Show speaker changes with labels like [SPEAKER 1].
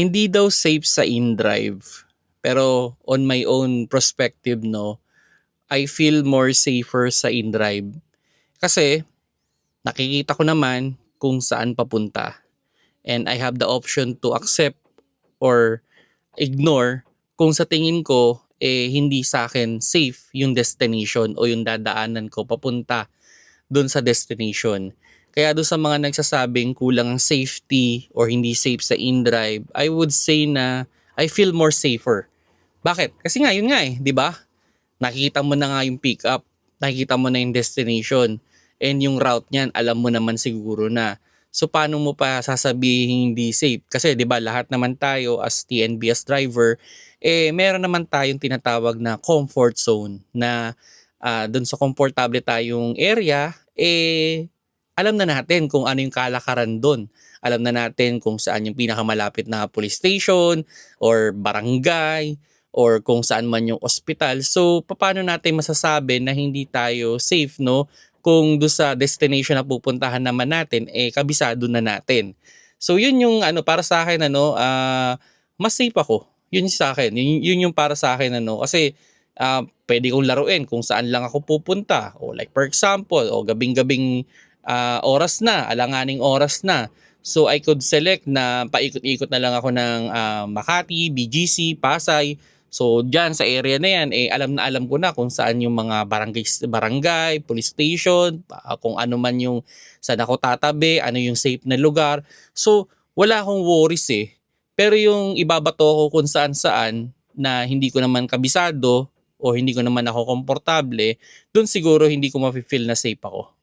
[SPEAKER 1] Hindi daw safe sa in-drive. Pero on my own perspective, no, I feel more safer sa in-drive. Kasi nakikita ko naman kung saan papunta. And I have the option to accept or ignore kung sa tingin ko hindi sa akin safe yung destination o yung dadaanan ko papunta doon sa destination. Kaya doon sa mga nagsasabing kulang ang safety or hindi safe sa in-drive, I would say na I feel more safer. Bakit? Kasi nga, yun nga 'di ba? Nakikita mo na nga yung pick up, nakikita mo na yung destination, and yung route niyan, alam mo naman siguro na. So paano mo pa sasabihin hindi safe? Kasi 'di ba lahat naman tayo as TNBS driver, meron naman tayong tinatawag na comfort zone na doon sa komportable tayong area, alam na natin kung ano yung kalakaran doon. Alam na natin kung saan yung pinakamalapit na police station or barangay or kung saan man yung ospital. So, paano natin masasabi na hindi tayo safe, no? Kung do sa destination na pupuntahan naman natin, kabisado na natin. So, yun yung ano, para sa akin, mas safe ako. Yun sa akin. Yun yung para sa akin, kasi pwede kong laruin kung saan lang ako pupunta. O like for example, o gabing-gabing oras na, alanganing oras na. So I could select na paikot-ikot na lang ako ng Makati, BGC, Pasay. So diyan sa area na yan, alam na alam ko na kung saan yung mga barangay, police station, kung ano man yung saan ako tatabi, ano yung safe na lugar. So wala akong worries Pero yung ibabato ko kung saan-saan na hindi ko naman kabisado o hindi ko naman ako komportable, doon siguro hindi ko mafe-feel na safe ako.